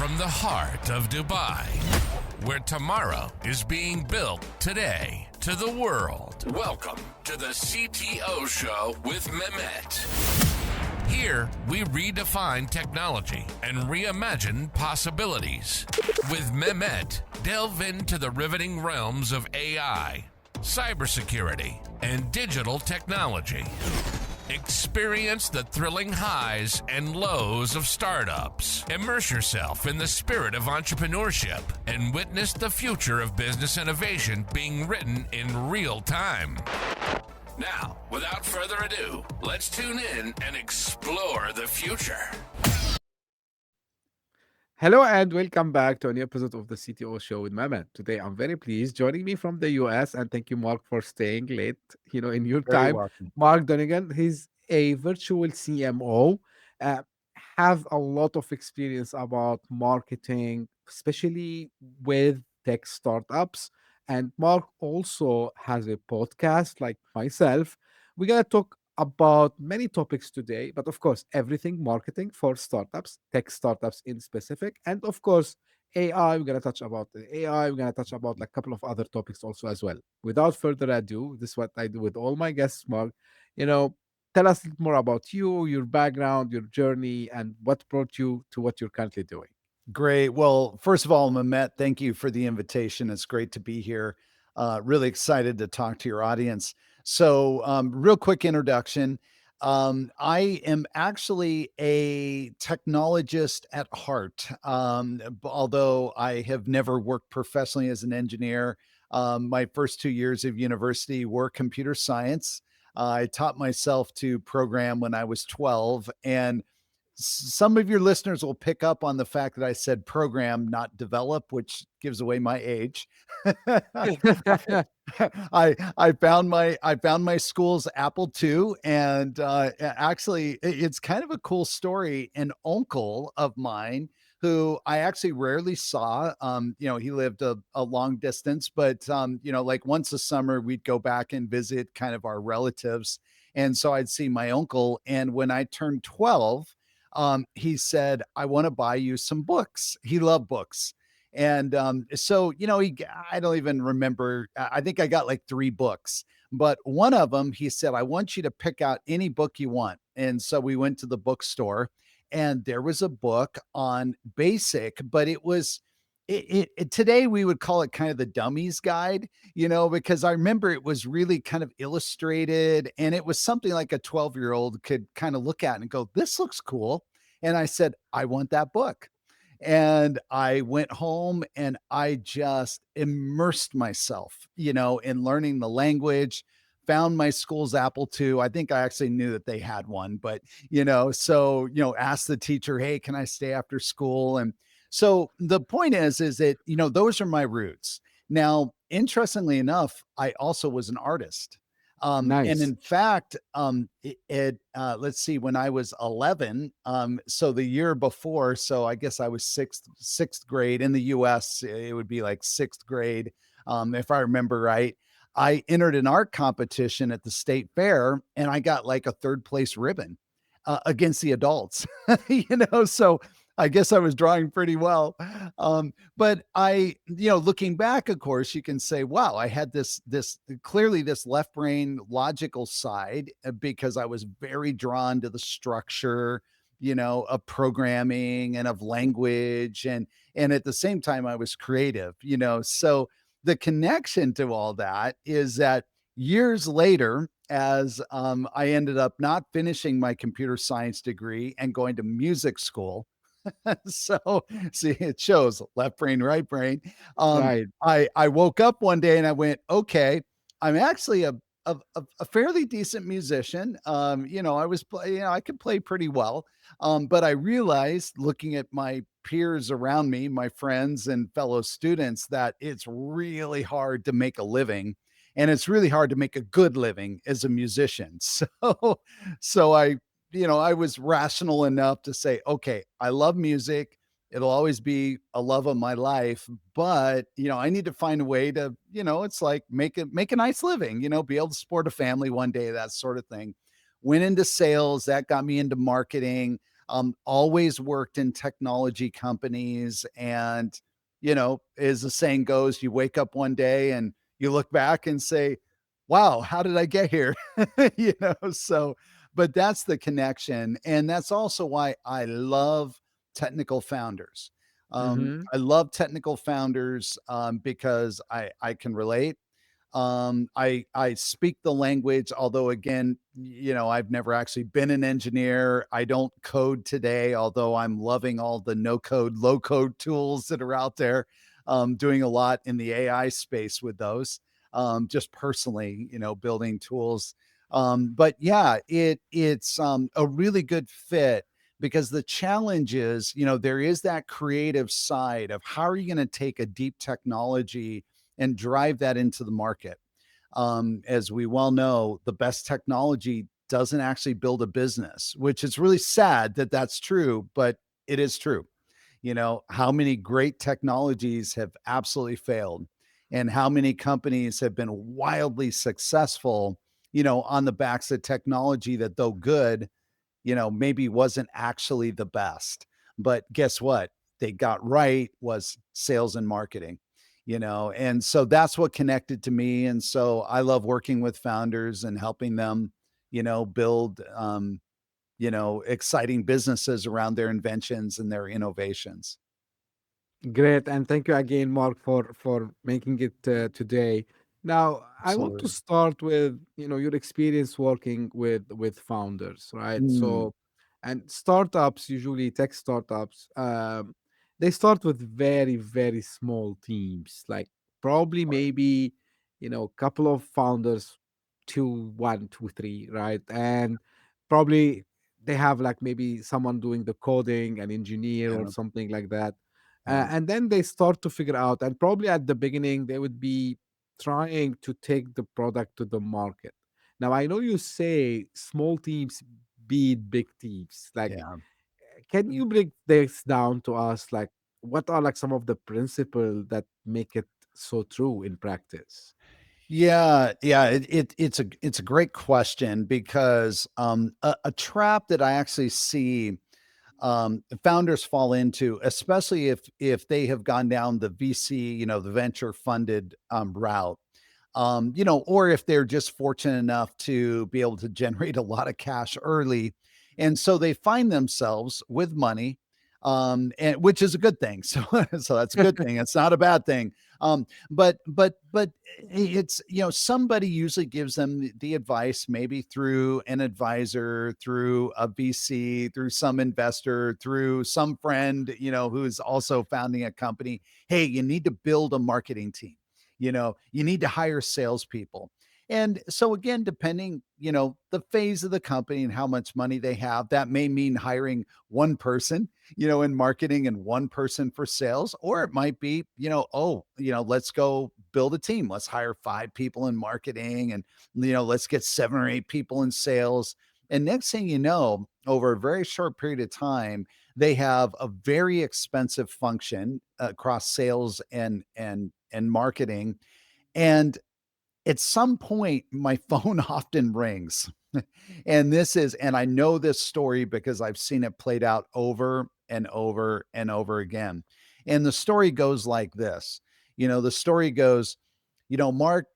from the heart of Dubai, where tomorrow is being built today, to the world. Welcome to the CTO Show with Mehmet. Here, we redefine technology and reimagine possibilities. With Mehmet, delve into the riveting realms of AI, cybersecurity, and digital technology. Experience the thrilling highs and lows of startups. Immerse yourself in the spirit of entrepreneurship and witness the future of business innovation being written in real time. Now, without further ado, let's tune in and explore the future. Hello and welcome back to a new episode of the CTO Show with Mehmet. Today, I'm very pleased joining me from the US, and thank you, Mark, for staying late. In your Very time, welcome. Mark Donnigan, he's a virtual CMO, uh, have a lot of experience about marketing, especially with tech startups. And Mark also has a podcast like myself. We're gonna talk about many topics today, but of course, everything marketing for startups, tech startups in specific, and of course, AI. We're gonna touch about the AI. We're gonna touch about like a couple of other topics also as well. Without further ado, this is what I do with all my guests, Mark. You know, tell us a little more about you, your background, your journey, and what brought you to what you're currently doing. Great. Well, first of all, Mehmet, thank you for the invitation. It's great to be here. Really excited to talk to your audience. So, real quick introduction. I am actually a technologist at heart. Although I have never worked professionally as an engineer, my first 2 years of university were computer science. I taught myself to program when I was 12, and some of your listeners will pick up on the fact that I said program, not develop, which gives away my age. I found my school's Apple II, and actually, it's kind of a cool story. An uncle of mine who I actually rarely saw. He lived a long distance, but like once a summer, we'd go back and visit kind of our relatives, and so I'd see my uncle. And when I turned 12, he said, I want to buy you some books. He loved books. And I don't even remember. I think I got like 3 books, but one of them, he said, I want you to pick out any book you want. And so we went to the bookstore, and there was a book on basic, but it was, today we would call it kind of the dummies guide, because I remember it was really kind of illustrated, and it was something like a 12-year-old could kind of look at and go, this looks cool. And I said, I want that book. And I went home and I just immersed myself, in learning the language, found my school's Apple II. I think I actually knew that they had one, but, asked the teacher, hey, can I stay after school? And so the point is that, those are my roots. Now, interestingly enough, I also was an artist. And Nice. in fact, let's see, when I was 11, so the year before, so I guess I was sixth grade in the US, it would be like sixth grade, if I remember right. I entered an art competition at the state fair, and I got like a third place ribbon against the adults, so I guess I was drawing pretty well. But looking back, of course, you can say, wow, I had this clearly this left brain logical side, because I was very drawn to the structure, of programming and of language. And at the same time, I was creative, so the connection to all that is that years later, as I ended up not finishing my computer science degree and going to music school. So see, it shows left brain, right brain. Right. I woke up one day and I went, okay, I'm actually a fairly decent musician. I could play pretty well. But I realized, looking at my peers around me, my friends and fellow students, that it's really hard to make a living, and it's really hard to make a good living as a musician. So I was rational enough to say, okay, I love music. It'll always be a love of my life, but I need to find a way to, it's like make a nice living, be able to support a family one day, that sort of thing. Went into sales, that got me into marketing. always worked in technology companies. And, as the saying goes, you wake up one day and you look back and say, wow, how did I get here? So, but that's the connection. And that's also why I love technical founders. Mm-hmm. I love technical founders because I can relate. I speak the language, although again, I've never actually been an engineer. I don't code today, although I'm loving all the no code, low code tools that are out there. Doing a lot in the AI space with those. Just personally, building tools. But yeah, it's a really good fit because the challenge is, there is that creative side of how are you going to take a deep technology and drive that into the market. As we well know, the best technology doesn't actually build a business, which is really sad that that's true, but it is true. How many great technologies have absolutely failed, and how many companies have been wildly successful, on the backs of technology that, though good, maybe wasn't actually the best. But guess what? They got right was sales and marketing, and so that's what connected to me. And so I love working with founders and helping them, build, exciting businesses around their inventions and their innovations. Great, and thank you again, Mark, for making it today. Now, I want to Absolutely. start with your experience working with founders, right? Mm, So, and startups, usually tech startups, they start with very very small teams, like probably maybe a couple of founders, two, one, two, three, right? And probably they have like maybe someone doing the coding, an engineer or yeah, something like that, yeah. and then they start to figure out, and probably at the beginning, they would be trying to take the product to the market. Now, I know you say small teams beat big teams. Like, Yeah. can you break this down to us? Like, what are like some of the principles that make it so true in practice? Yeah, yeah, it's a great question because a trap that I actually see founders fall into, especially if they have gone down the VC, the venture funded route, or if they're just fortunate enough to be able to generate a lot of cash early, and so they find themselves with money, and which is a good thing. So, so that's a good thing. It's not a bad thing. But it's somebody usually gives them the advice, maybe through an advisor, through a VC, through some investor, through some friend, who's also founding a company. Hey, you need to build a marketing team. You need to hire salespeople. And so again, depending, the phase of the company and how much money they have, that may mean hiring one person, in marketing and one person for sales, or it might be, let's go build a team. Let's hire 5 people in marketing and, let's get 7 or 8 people in sales. And next thing you know, over a very short period of time, they have a very expensive function across sales and marketing. And at some point, my phone often rings. And I know this story because I've seen it played out over and over and over again. And the story goes like this. The story goes, Mark,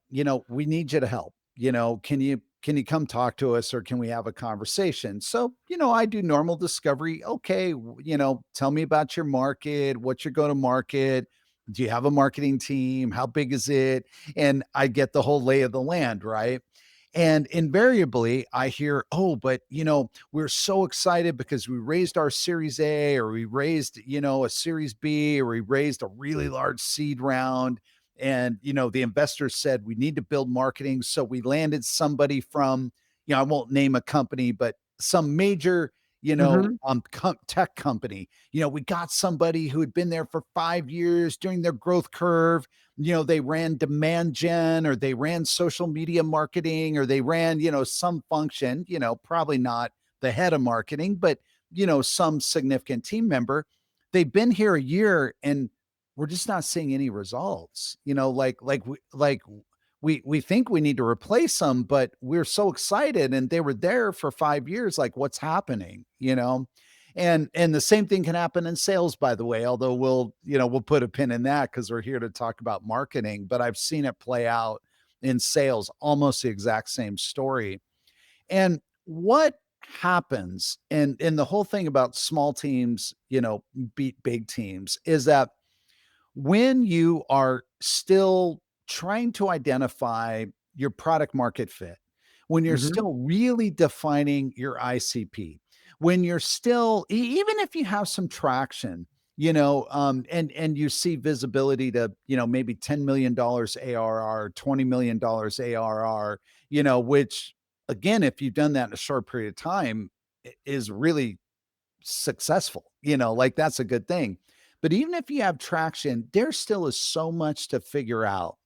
we need you to help. Can you come talk to us, or can we have a conversation? So, I do normal discovery. Okay, tell me about your market, what you're going to market. Do you have a marketing team? How big is it? And I get the whole lay of the land, right? And invariably, I hear, oh, but we're so excited because we raised our Series A, or we raised, a Series B, or we raised a really large seed round. And, the investors said we need to build marketing. So we landed somebody from, I won't name a company, but some major, Hmm. tech company. We got somebody who had been there for 5 years during their growth curve. They ran demand gen, or they ran social media marketing, or they ran, some function, probably not the head of marketing, but, some significant team member. They've been here a year and we're just not seeing any results. We think we need to replace them, but we're so excited and they were there for 5 years. Like, what's happening? And the same thing can happen in sales, by the way, although we'll put a pin in that because we're here to talk about marketing, but I've seen it play out in sales, almost the exact same story. And what happens, and the whole thing about small teams, beat big teams, is that when you are still trying to identify your product market fit, when you're Mhm. still really defining your ICP, when you're still even if you have some traction, and you see visibility to, maybe $10 million ARR, $20 million ARR, which again, if you've done that in a short period of time, is really successful, like that's a good thing. But even if you have traction, there still is so much to figure out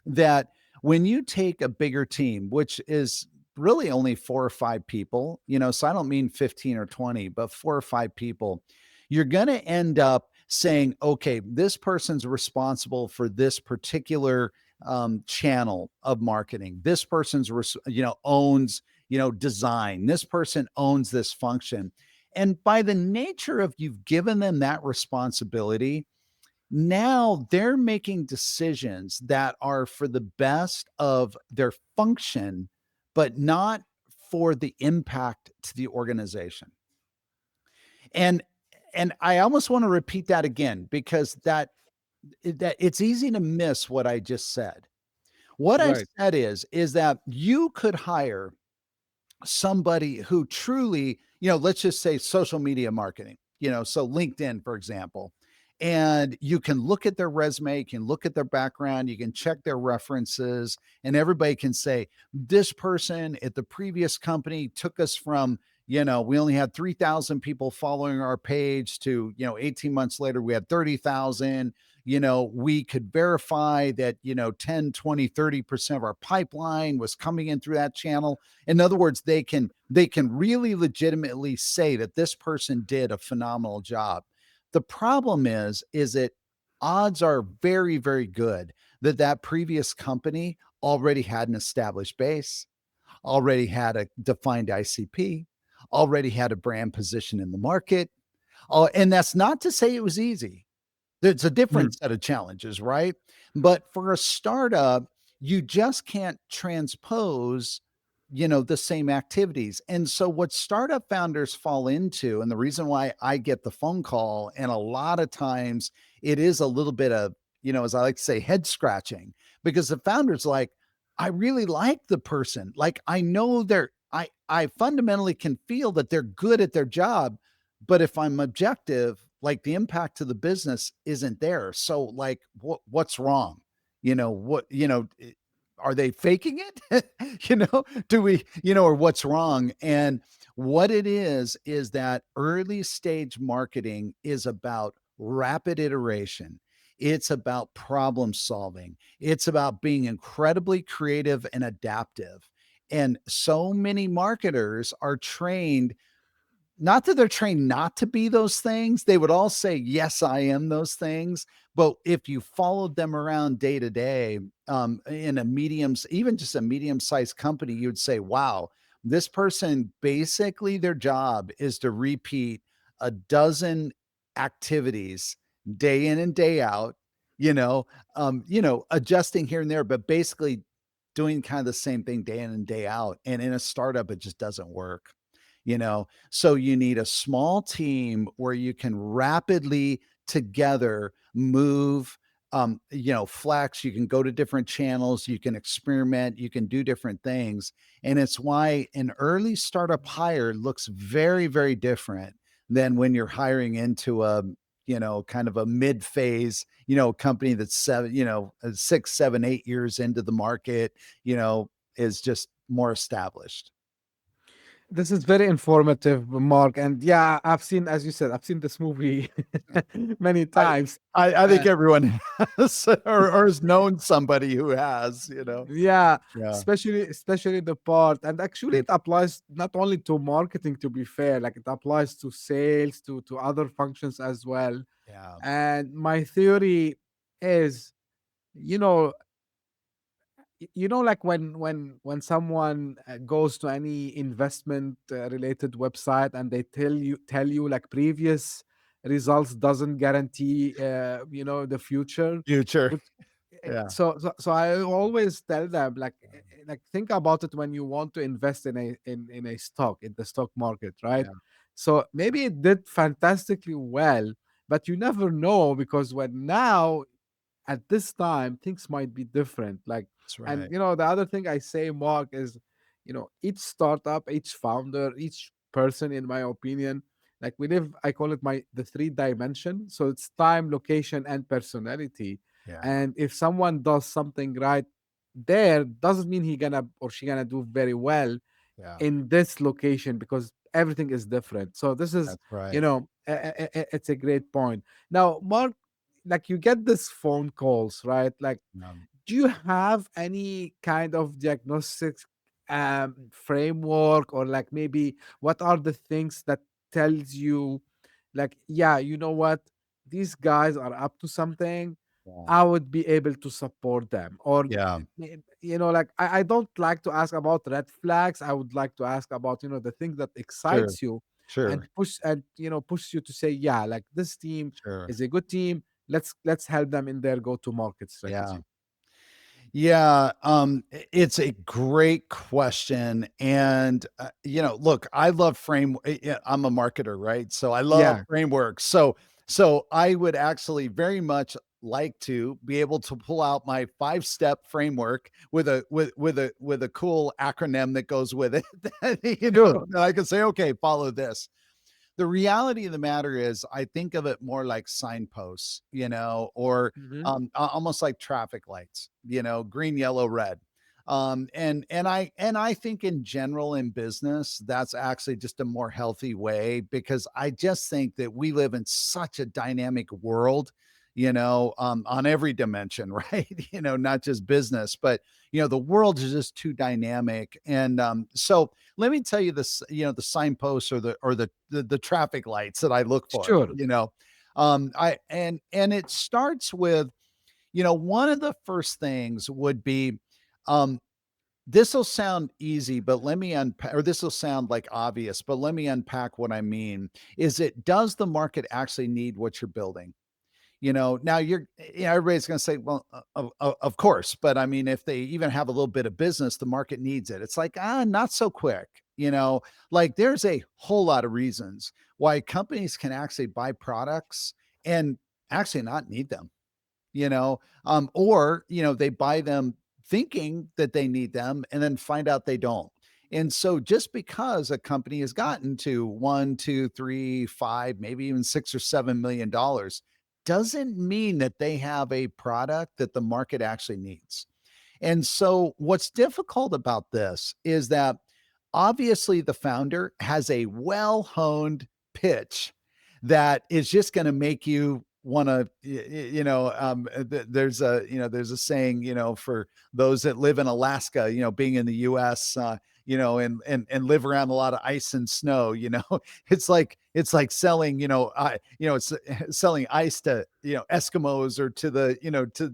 that when you take a bigger team, which is really only 4 or 5 people, so I don't mean 15 or 20, but 4 or 5 people, you're going to end up saying, okay, this person's responsible for this particular channel of marketing. This person's, owns, design. This person owns this function. And by the nature of you've given them that responsibility, now they're making decisions that are for the best of their function, but not for the impact to the organization. And and I almost want to repeat that again because that it's easy to miss what I just said. What I Right. said is that you could hire somebody who truly, let's just say social media marketing, so LinkedIn, for example, and you can look at their resume, you can look at their background, you can check their references, and everybody can say, this person at the previous company took us from, we only had 3,000 people following our page to, 18 months later, we had 30,000. We could verify that, 10, 20, 30% of our pipeline was coming in through that channel. In other words, they can really legitimately say that this person did a phenomenal job. The problem is that odds are very, very good that that previous company already had an established base, already had a defined ICP, already had a brand position in the market. Oh, and that's not to say it was easy. It's a different Mhm. set of challenges, right? But for a startup, you just can't transpose, the same activities. And so what startup founders fall into, and the reason why I get the phone call, and a lot of times it is a little bit of, as I like to say, head scratching, because the founder's like, I really like the person. Like I know I fundamentally can feel that they're good at their job, but if I'm objective, like the impact to the business isn't there. So like what's wrong? What, are they faking it? Do we, or what's wrong? And what it is that early stage marketing is about rapid iteration. It's about problem solving. It's about being incredibly creative and adaptive. And so many marketers are trained, not that they're trained not to be those things. They would all say, yes, I am those things. But if you followed them around day to day, in a even just a medium sized company, you'd say, wow, this person basically their job is to repeat a dozen activities day in and day out, adjusting here and there, but basically doing kind of the same thing day in and day out. And in a startup, it just doesn't work. So you need a small team where you can rapidly together move, flex. You can go to different channels, you can experiment, you can do different things. And it's why an early startup hire looks very, very different than when you're hiring into a, kind of a mid phase, company that's 6, 7, 8 years into the market, is just more established. This is very informative, Mark. And yeah, I've seen, as you said, I've seen this movie many I times. I Uh, think everyone has or has known somebody who has, yeah, Yeah. especially the part, and actually it applies not only to marketing, to be fair, like it applies to sales, to other functions as well. Yeah. And my theory is, you know, you know, like when someone goes to any investment related website and they tell you like previous results doesn't guarantee the future. Future. Which Yeah. so I always tell them like like think about it when you want to invest in a stock in the stock market, right? Yeah. So maybe it did fantastically well, but you never know, because when now at this time things might be different, like. That's And right. the other thing I say, Mark, is each startup, each founder, each person, in my opinion, like we live, I call it the three dimension, so it's time, location, and personality. Yeah. And if someone does something right there, doesn't mean he gonna or she gonna do very well Yeah. in this location, because everything is different. So this is, That's right. it's a great point. Now, Mark, like you get this phone calls, right? Like, Um, do you have any kind of diagnostic framework, or like maybe what are the things that tells you, like, yeah, you know what, these guys are up to something, yeah. I would be able to support them? Or Yeah. like I don't like to ask about red flags, I would like to ask about the thing that Sure. excites you and Sure. push you to say, yeah, like this team Sure. is a good team, let's help them in their go to market Yeah. strategy. Yeah, it's a great question, and look, I love yeah, I'm a marketer, right? So I love Yeah, frameworks. So I would actually very much like to be able to pull out my 5-step framework with a cool acronym that goes with it. sure. That I can say, okay, follow this. The reality of the matter is, I think of it more like signposts, or Mhm. almost like traffic lights, green, yellow, red. And I think in general in business, that's actually just a more healthy way, because I just think that we live in such a dynamic world, on every dimension, right? Not just business, but the world is just too dynamic. And so let me tell you this, the signposts, or the traffic lights that I look for, Sure. I and it starts with, one of the first things would be, um, this will sound easy, but let me unpack, or this will sound like obvious, but let me unpack what I mean. Is it, does the market actually need what you're building? Now everybody's going to say, well, of course, but I mean, if they even have a little bit of business, the market needs it. It's like, not so quick, like there's a whole lot of reasons why companies can actually buy products and actually not need them, or, they buy them thinking that they need them and then find out they don't. And so just because a company has gotten to one, two, three, five, maybe even $6 or $7 million doesn't mean that they have a product that the market actually needs. And so, what's difficult about this is that obviously the founder has a well honed pitch that is just going to make you want to, there's a saying, for those that live in Alaska, being in the US, and live around a lot of ice and snow, it's like selling, it's selling ice to, Eskimos, or to the,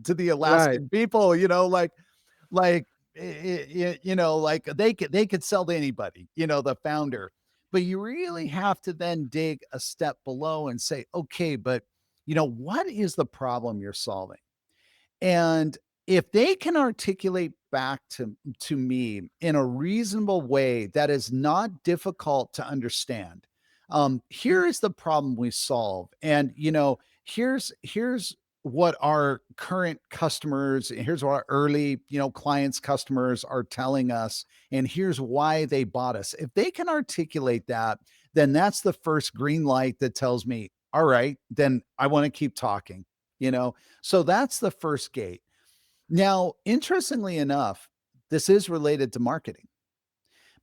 to the Right. Alaskan people, like, like they could sell to anybody, the founder. But you really have to then dig a step below and say, okay, but what is the problem you're solving? And if they can articulate back to me in a reasonable way that is not difficult to understand, here is the problem we solve. And here's what our current customers, here's what our early, clients, customers are telling us, and here's why they bought us. If they can articulate that, then that's the first green light that tells me, all right, then I want to keep talking, you know so that's the first gate. Now, interestingly enough, this is related to marketing,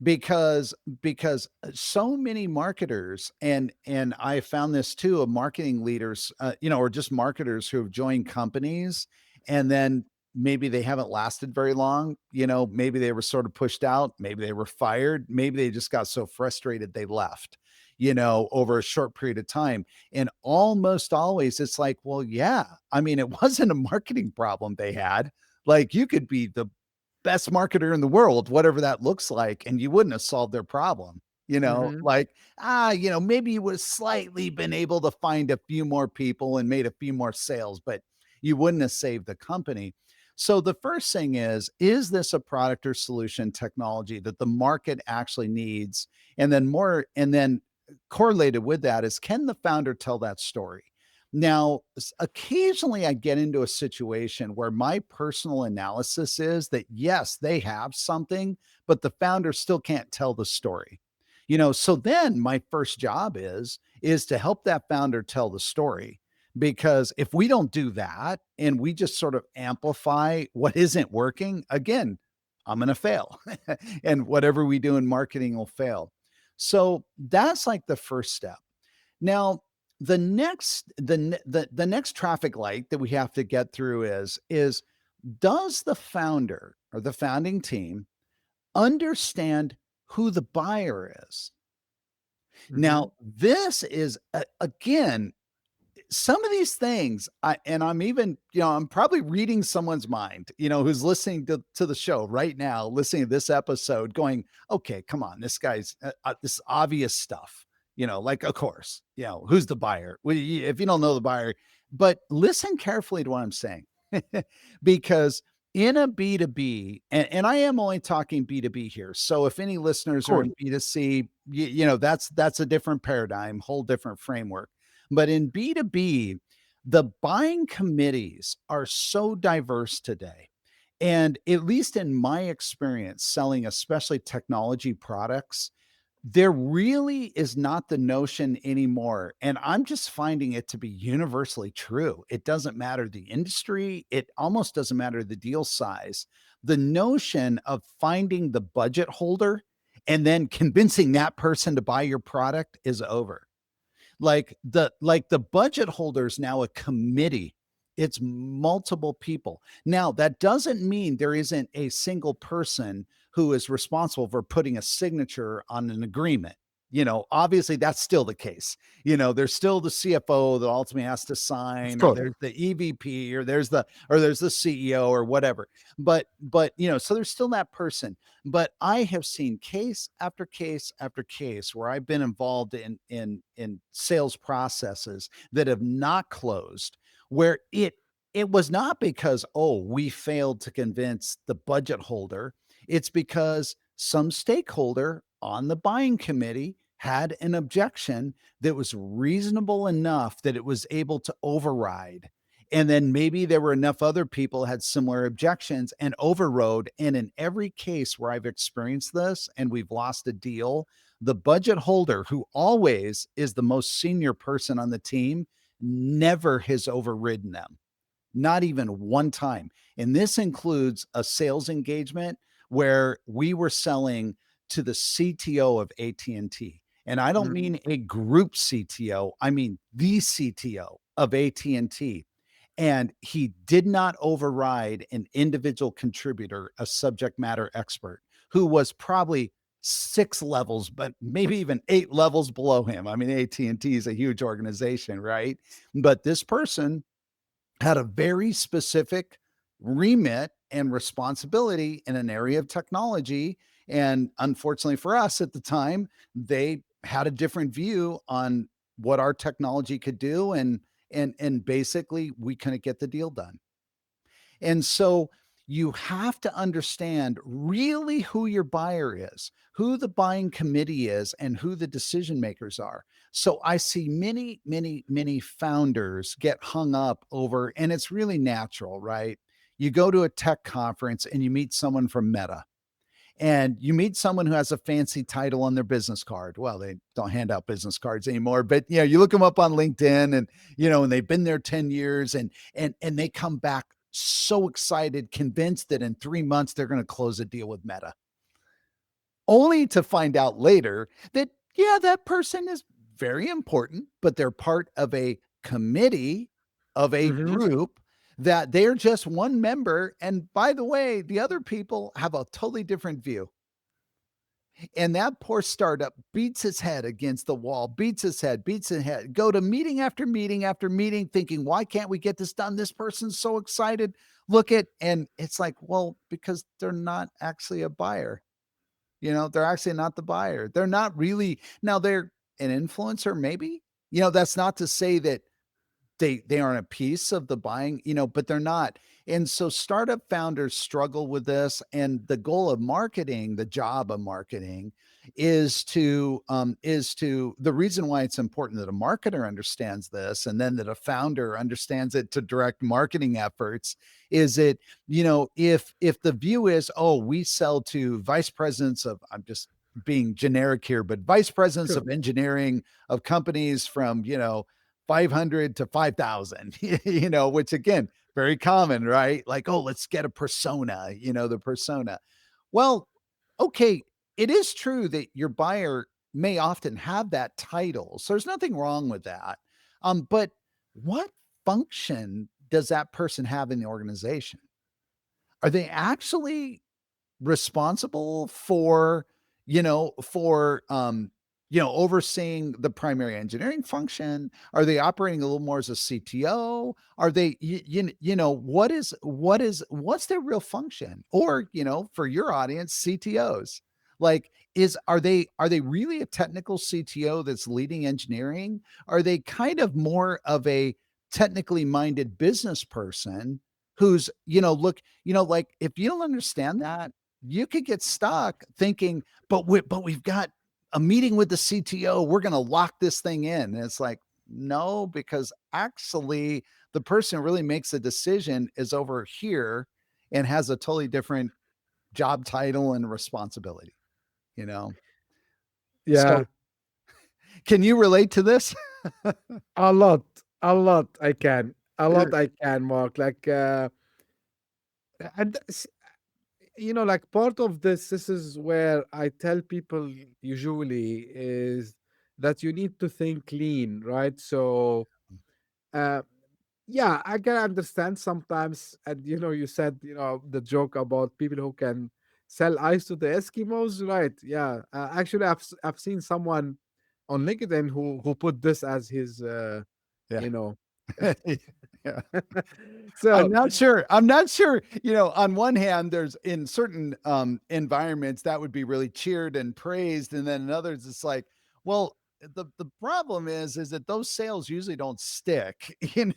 because so many marketers, and I found this too, of marketing leaders, or just marketers who have joined companies, and then maybe they haven't lasted very long. Maybe they were sort of pushed out, maybe they were fired, maybe they just got so frustrated they left, over a short period of time. And almost always it's like, well, yeah, I mean, it wasn't a marketing problem they had. Like, you could be the best marketer in the world, whatever that looks like, and you wouldn't have solved their problem. Mhm. Like, maybe you would have slightly been able to find a few more people and made a few more sales, but you wouldn't have saved the company. So the first thing is this a product or solution technology that the market actually needs? And then correlated with that is, can the founder tell that story? Now, occasionally I get into a situation where my personal analysis is that yes, they have something, but the founder still can't tell the story. So then my first job is to help that founder tell the story, because if we don't do that and we just sort of amplify what isn't working, again, I'm going to fail. And whatever we do in marketing will fail. So that's like the first step. Now, the next traffic light that we have to get through is does the founder or the founding team understand who the buyer is? Mhm. Now, this is again, some of these things, I'm even, I'm probably reading someone's mind, who's listening to the show right now, listening to this episode, going, okay, come on, this guy's this obvious stuff, like, of course, who's the buyer? Well, if you don't know the buyer, but listen carefully to what I'm saying, because in a B2B, and I am only talking B2B here. So if any Of listeners are course. in B2C, that's a different paradigm, whole different framework. But in B2B, the buying committees are so diverse today. And at least in my experience selling, especially technology products, there really is not the notion anymore. And I'm just finding it to be universally true. It doesn't matter the industry, it almost doesn't matter the deal size. The notion of finding the budget holder and then convincing that person to buy your product is over. Like the budget holder is now a committee. It's multiple people. Now, that doesn't mean there isn't a single person who is responsible for putting a signature on an agreement. Obviously that's still the case. There's still the CFO that ultimately has to Of sign, or course. there's the EVP, or there's the CEO or whatever. But so there's still that person. But I have seen case after case after case where I've been involved in sales processes that have not closed, where it was not because, oh, we failed to convince the budget holder. It's because some stakeholder on the buying committee had an objection that was reasonable enough that it was able to override. And then maybe there were enough other people had similar objections and overrode. And in every case where I've experienced this and we've lost a deal, the budget holder, who always is the most senior person on the team, never has overridden them, not even one time. And this includes a sales engagement where we were selling to the CTO of AT&T. And I don't Mhm. mean a group CTO, I mean the CTO of AT&T. And he did not override an individual contributor, a subject matter expert, who was probably 6 levels, but maybe even 8 levels below him. I mean, AT&T is a huge organization, right? But this person had a very specific remit and responsibility in an area of technology. And unfortunately for us at the time, they had a different view on what our technology could do. And basically we couldn't get the deal done. And so you have to understand really who your buyer is, who the buying committee is, and who the decision makers are. So I see many, many, many founders get hung up over, and it's really natural, right? You go to a tech conference and you meet someone from Meta, and you meet someone who has a fancy title on their business card. Well, they don't hand out business cards anymore, but you look them up on LinkedIn, and they've been there 10 years, and they come back so excited, convinced that in 3 months they're going to close a deal with Meta, only to find out later that, yeah, that person is very important, but they're part of a committee, of a Mhm. group, that they're just one member. And by the way, the other people have a totally different view. And that poor startup beats his head against the wall, beats his head, go to meeting after meeting after meeting, thinking, why can't we get this done? This person's so excited. Look at, and it's like, well, because they're not actually a buyer. They're actually not the buyer. They're not really, now they're an influencer, maybe. That's not to say that they aren't a piece of the buying, but they're not. And so startup founders struggle with this. And the goal of marketing, the job of marketing, is to the reason why it's important that a marketer understands this, and then that a founder understands it to direct marketing efforts, is that, if the view is, oh, we sell to vice presidents of, I'm just being generic here, but vice presidents Sure. of engineering of companies from, 500 to 5,000, which again, very common, right? Like, oh, let's get a persona, the persona. Well, okay, it is true that your buyer may often have that title. So there's nothing wrong with that. But what function does that person have in the organization? Are they actually responsible for, overseeing the primary engineering function? Are they operating a little more as a CTO? Are they, what's their real function? Or, for your audience, CTOs, like, are they really a technical CTO that's leading engineering? Are they kind of more of a technically minded business person who's, look, like, if you don't understand that, you could get stuck thinking, but we've got a meeting with the CTO. We're going to lock this thing in. And it's like, no, because actually the person who really makes the decision is over here and has a totally different job title and responsibility, you know? Yeah, So can you relate to this? a lot, a lot. I can, a lot. I can, Mark. Like, and like part of this. This is where I tell people usually is that you need to think lean, right? So, uh, yeah, I can understand sometimes. And you said the joke about people who can sell ice to the Eskimos, right? Yeah, actually, I've seen someone on LinkedIn who put this as his Yeah. you know Yeah. I'm so not sure. I'm not sure. On one hand, there's in certain environments that would be really cheered and praised, and then in others, it's like, well, the problem is that those sales usually don't stick, and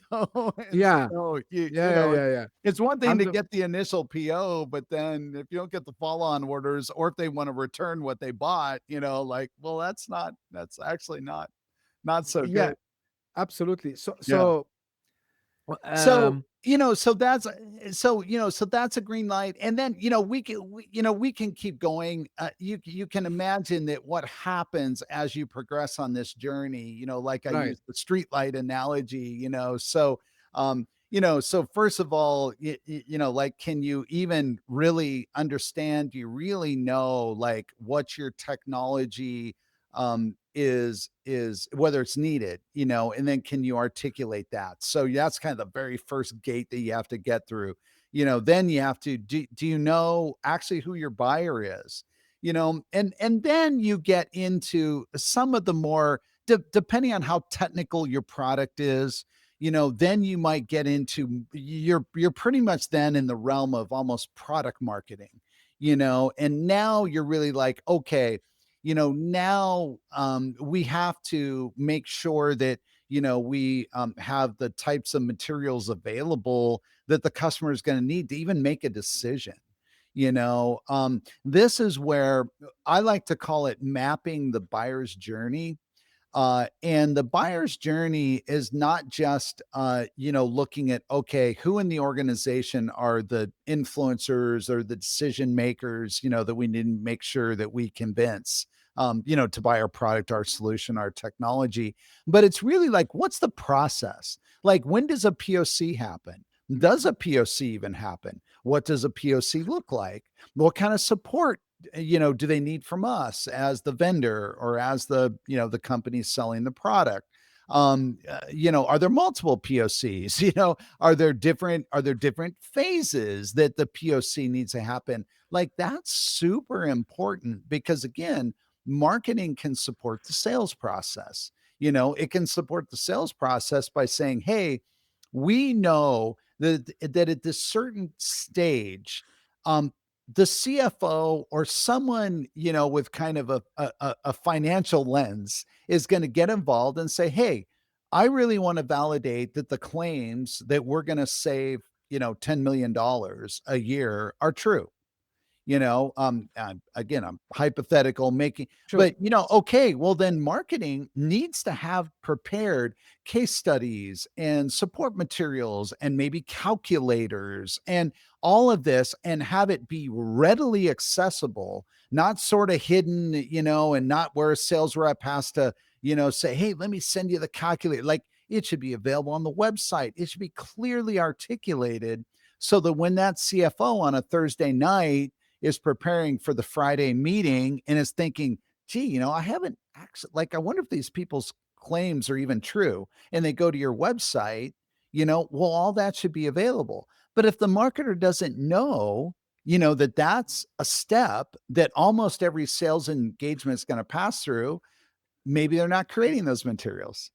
yeah, so yeah, yeah, yeah, yeah. it's one thing to 100. get the initial PO, but then if you don't get the follow-on orders, or if they want to return what they bought, like, well, that's actually not so Yeah, good. absolutely. So Yeah. so So, um so that's a green light. And then, we can keep going. You can imagine that what happens as you progress on this journey, like I right. used the street light analogy, so first of all, like, can you even really understand, do you really know, like, what your technology is whether it's needed, and then can you articulate that? So that's kind of the very first gate that you have to get through. Then you have to, do you know actually who your buyer is? And then you get into some of the more, depending on how technical your product is, then you might get into, you're pretty much then in the realm of almost product marketing, and now you're really like, okay, now we have to make sure that, we have the types of materials available that the customer is going to need to even make a decision. This is where I like to call it mapping the buyer's journey. And the buyer's journey is not just, looking at, okay, who in the organization are the influencers or the decision makers, that we need to make sure that we convince, to buy our product, our solution, our technology. But it's really like, what's the process? Like, when does a POC happen? Does a POC even happen? What does a POC look like? What kind of support do they need from us as the vendor, or as the company selling the product? Are there multiple POCs? Are there different phases that the POC needs to happen? Like that's super important because again, marketing can support the sales process. It can support the sales process by saying, "Hey, we know that at this certain stage, um, the CFO or someone with kind of a financial lens is going to get involved and say, "Hey, I really want to validate that the claims that we're going to save, $10 million a year are true." Again, I'm hypothetical making, Sure. but okay, well then marketing needs to have prepared case studies and support materials and maybe calculators and all of this and have it be readily accessible, not sort of hidden, and not where a sales rep has to, say, "Hey, let me send you the calculator." Like it should be available on the website. It should be clearly articulated so that when that CFO on a Thursday night is preparing for the Friday meeting and is thinking, "Gee, I haven't actually, like, I wonder if these people's claims are even true." And they go to your website, well, all that should be available. But if the marketer doesn't know, that that's a step that almost every sales engagement is going to pass through, maybe they're not creating those materials,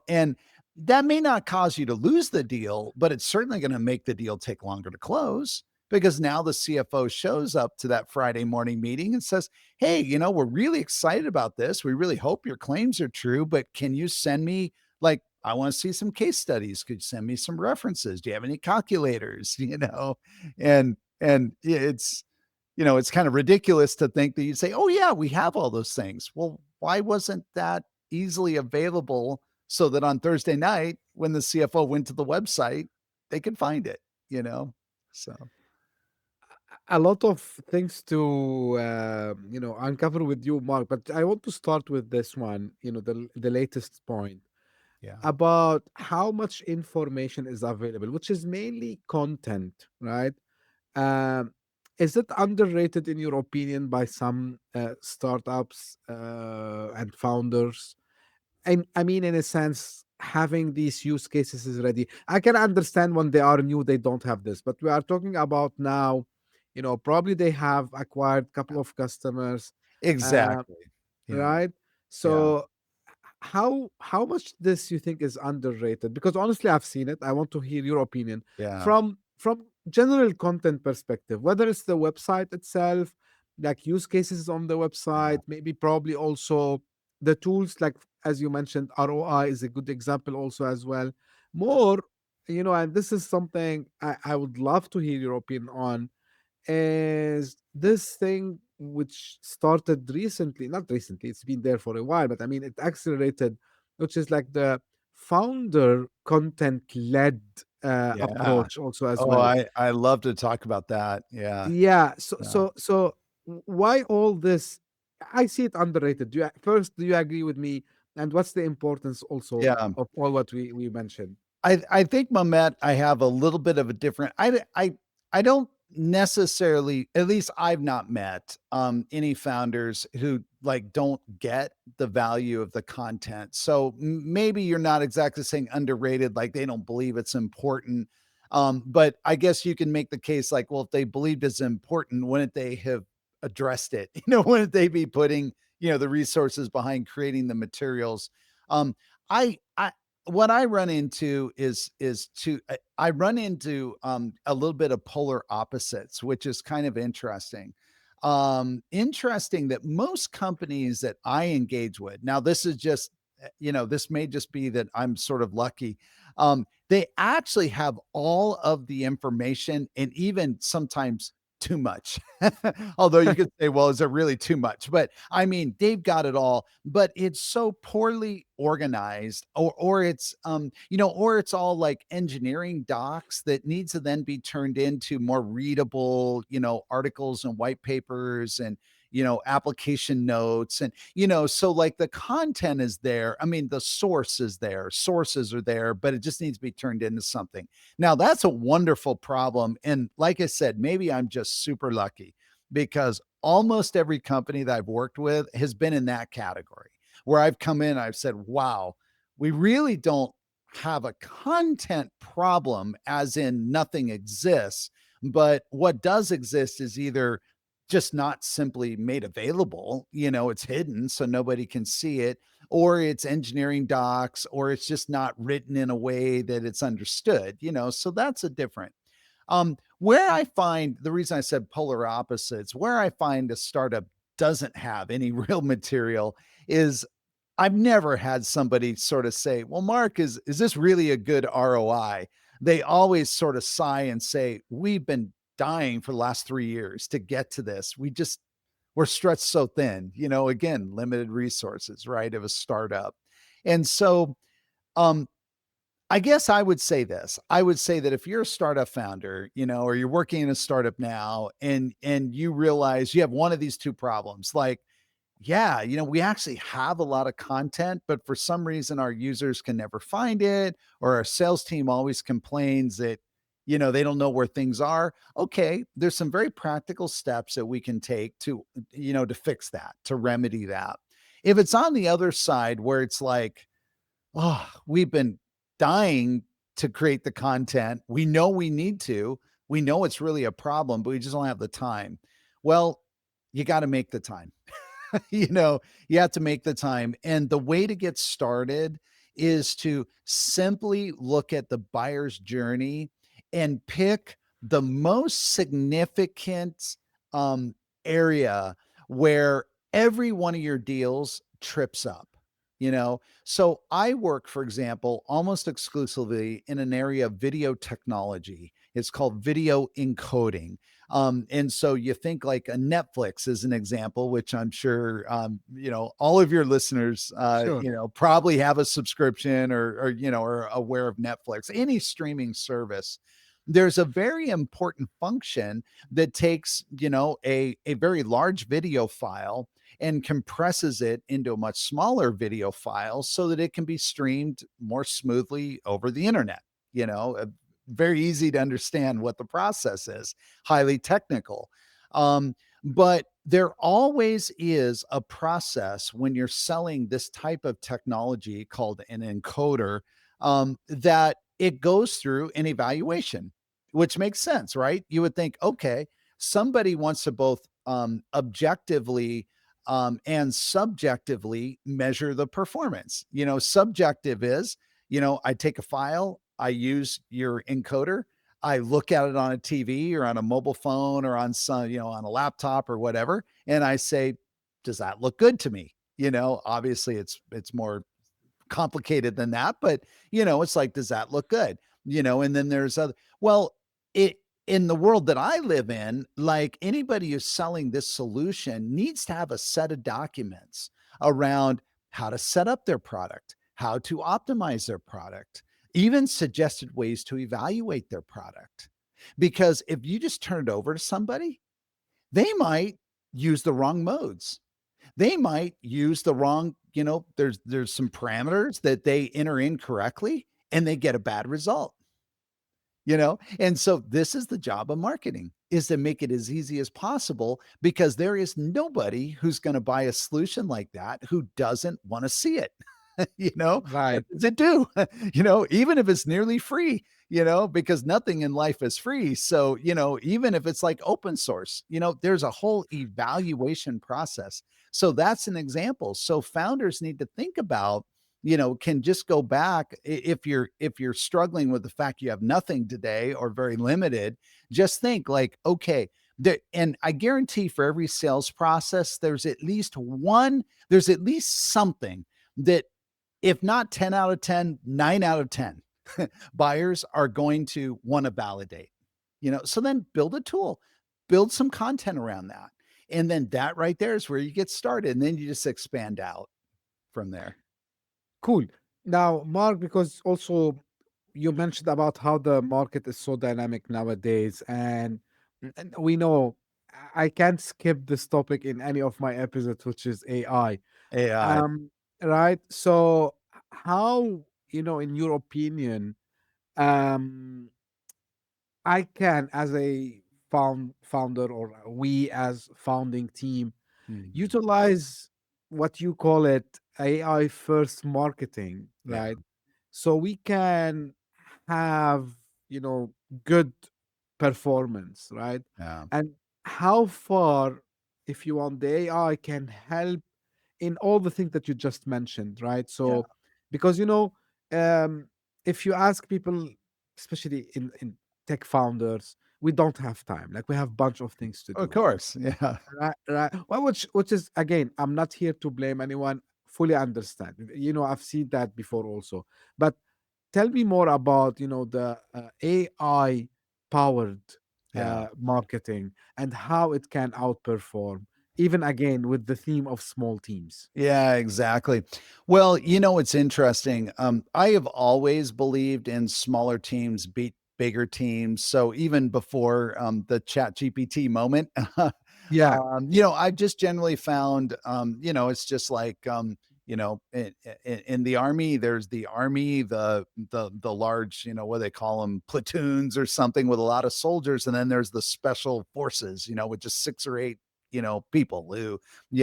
and that may not cause you to lose the deal, but it's certainly going to make the deal take longer to close because now the CFO shows up to that Friday morning meeting and says, "Hey, we're really excited about this. We really hope your claims are true, but can you send me, like, I want to see some case studies. Could you send me some references? Do you have any calculators?" And it's kind of ridiculous to think that you say, "Oh yeah, we have all those things." Well, why wasn't that easily available so that on Thursday night when the CFO went to the website, they could find it, you know? So, A lot of things to uncover with you, Mark. But I want to start with this one. The latest point yeah. about how much information is available, which is mainly content, right? Um, is it underrated in your opinion by some startups and founders? I mean, in a sense, having these use cases is ready. I can understand when they are new, they don't have this, but we are talking about now, probably they have acquired a couple of customers, uh, Exactly. Yeah. right? Yeah. So how much this you think is underrated? Because honestly, I've seen it. I want to hear your opinion Yeah. from general content perspective, whether it's the website itself, like use cases on the Yeah. website, maybe probably also the tools, like as you mentioned, ROI is a good example also as well. More, and this is something I would love to hear your opinion on, is this thing which started recently, not recently, it's been there for a while, but I mean, it accelerated, which is like the founder content led Yeah. approach also as Oh, well. I love to talk about that. Yeah. Yeah. So, Yeah. so, so why all this? I see it underrated. First, do you agree with me? And what's the importance also Yeah. of all what we mentioned? I think Mamet, I have a little bit of a different I don't necessarily, at least I've not met any founders who like don't get the value of the content. So maybe you're not exactly saying underrated, like they don't believe it's important. But I guess you can make the case like, well, if they believed it's important, wouldn't they have addressed it? Wouldn't they be putting, the resources behind creating the materials? I what I run into is to I run into a little bit of polar opposites, which is kind of interesting. Interesting that most companies that I engage with, now this is just this may just be that I'm sort of lucky. They actually have all of the information and even sometimes too much. Although you could say, well, is it really too much? But I mean, they've got it all, but it's so poorly organized, or it's all like engineering docs that needs to then be turned into more readable, articles and white papers and application notes and so like the content is there. I mean, the source is there, sources are there, but it just needs to be turned into something. Now, that's a wonderful problem. And like I said, maybe I'm just super lucky because almost every company that I've worked with has been in that category where I've come in, I've said, wow, We really don't have a content problem, as in nothing exists. But what does exist is either just not simply made available, it's hidden so nobody can see it, or it's engineering docs, or it's just not written in a way that it's understood. So that's a different. Where I find the reason I said polar opposites, where I find a startup doesn't have any real material is I've never had somebody sort of say, "Well, Mark, is this really a good ROI?" They always sort of sigh and say, "We've been dying for the last 3 years to get to this. We're stretched so thin." Again, limited resources, right, of a startup. And so, um, I guess I would say this. I would say that if you're a startup founder, or you're working in a startup now and you realize you have one of these two problems, like, yeah, we actually have a lot of content, but for some reason our users can never find it, or our sales team always complains that, they don't know where things are. Okay, there's some very practical steps that we can take to fix that, to remedy that. If it's on the other side where it's like, oh, we've been dying to create the content. We know we need to. We know it's really a problem, but we just don't have the time. Well, you got to make the time. you know, you have to make the time. And the way to get started is to simply look at the buyer's journey and pick the most significant um, area where every one of your deals trips up. So I work, for example, almost exclusively in an area of video technology. It's called video encoding. And so you think like a Netflix is an example, which I'm sure, all of your listeners, Sure. probably have a subscription or aware of Netflix, any streaming service. There's a very important function that takes, a very large video file and compresses it into a much smaller video file so that it can be streamed more smoothly over the internet. Very easy to understand what the process is, highly technical. But there always is a process when you're selling this type of technology called an encoder, that it goes through an evaluation, which makes sense, right? You would think, okay, somebody wants to both objectively and subjectively measure the performance. Subjective is, I take a file, I use your encoder, I look at it on a TV or on a mobile phone or on some, on a laptop or whatever, and I say, does that look good to me? Obviously it's more complicated than that, but it's like, does that look good? And then there's other, well, it, in the world that I live in, like anybody who's selling this solution needs to have a set of documents around how to set up their product, how to optimize their product, even suggested ways to evaluate their product. Because if you just turn it over to somebody, they might use the wrong modes. They might use the wrong, there's some parameters that they enter incorrectly and they get a bad result. And so this is the job of marketing, is to make it as easy as possible, because there is nobody who's going to buy a solution like that who doesn't want to see it. Right. What does it do? Even if it's nearly free, because nothing in life is free. So, even if it's like open source, there's a whole evaluation process. So that's an example. So founders need to think about, can just go back. If you're struggling with the fact you have nothing today or very limited, just think like, okay, and I guarantee for every sales process, there's at least something that, if not 10 out of 10, 9 out of 10 buyers are going to want to validate. So then build a tool, build some content around that. And then that right there is where you get started. And then you just expand out from there. Cool. Now, Mark, because also you mentioned about how the market is so dynamic nowadays, and we know I can't skip this topic in any of my episodes, which is AI. AI. Um, right? So, how, in your opinion, um, I can, as a founder, or we as founding team, Mhm. utilize what you call it AI first marketing, Yeah, right? So we can have, you know, good performance, right? yeah, And how far, if you want, the AI can help in all the things that you just mentioned, right? yeah. So, because, you know, um, if you ask people, especially in tech founders, we don't have time. Like we have bunch of things to Of do. course, yeah, Right, right. Well, which is again, I'm not here to blame anyone. Fully understand. You know, I've seen that before also. But tell me more about, you know, the AI powered yeah. marketing and how it can outperform, even again with the theme of small teams. Yeah, exactly. Well, it's interesting. I have always believed in smaller teams beat bigger teams. So even before the Chat GPT moment, Yeah. I've just generally found, it's just like, in the army, there's the army, the large, what do they call them, platoons or something with a lot of soldiers, and then there's the special forces, with just six or eight, people who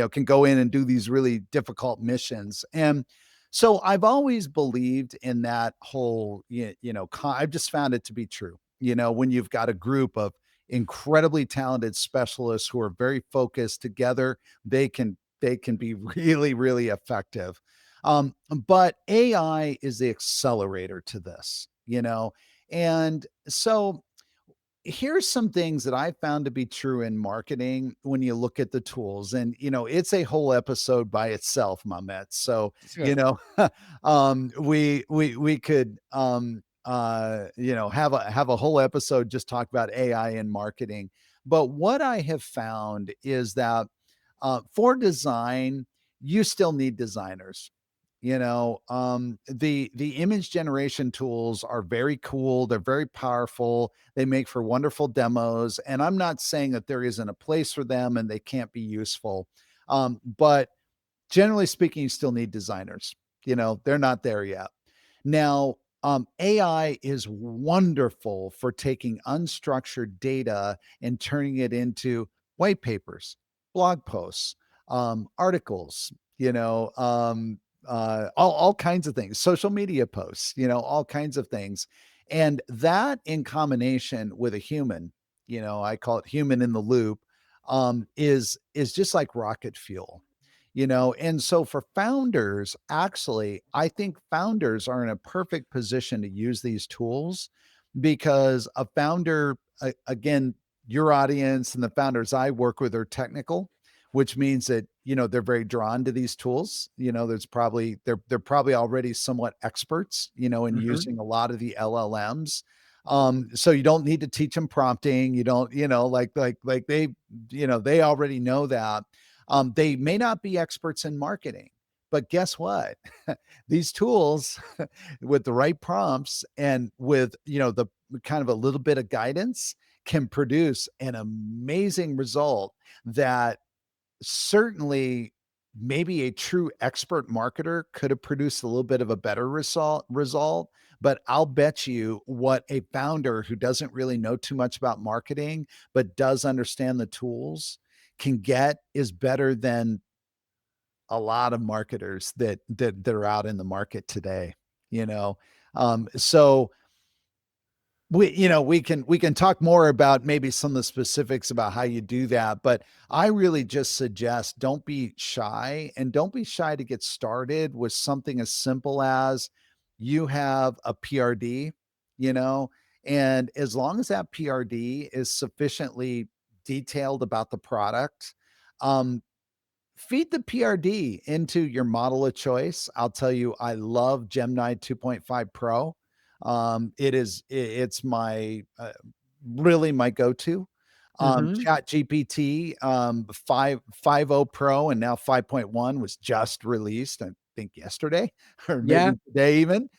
can go in and do these really difficult missions. And so I've always believed in that whole, I've just found it to be true. When you've got a group of incredibly talented specialists who are very focused together, they can be really, really effective. But AI is the accelerator to this, and so here's some things that I found to be true in marketing when you look at the tools. And, it's a whole episode by itself, Mamet. So, Sure. we could have a whole episode just talk about AI in marketing. But what I have found is that for design, you still need designers. The image generation tools are very cool, they're very powerful, they make for wonderful demos, and I'm not saying that there isn't a place for them and they can't be useful. But generally speaking, you still need designers. They're not there yet. Now, AI is wonderful for taking unstructured data and turning it into white papers, blog posts, articles, all kinds of things, social media posts, all kinds of things. And that in combination with a human, I call it human in the loop, is just like rocket fuel. And so for founders, actually, I think founders are in a perfect position to use these tools because a founder, again, your audience and the founders I work with are technical, which means that they're very drawn to these tools. They're probably already somewhat experts, in Hmm. using a lot of the LLMs. So you don't need to teach them prompting. You don't, like they already know that. They may not be experts in marketing, but guess what? These tools with the right prompts and with, the kind of a little bit of guidance can produce an amazing result that certainly maybe a true expert marketer could have produced a little bit of a better result. But I'll bet you what a founder who doesn't really know too much about marketing but does understand the tools can get is better than a lot of marketers that are out in the market today. you know so we can talk more about maybe some of the specifics about how you do that, but I really just suggest don't be shy, and don't be shy to get started with something as simple as you have a PRD, you know and as long as that PRD is sufficiently detailed about the product, um feed the PRD into your model of choice. I'll tell you, I love Gemini 2.5 Pro. It's my really my go-to. Hmm. Chat GPT 5.0 Pro and now 5.1 was just released, I think yesterday or Yeah. maybe today even.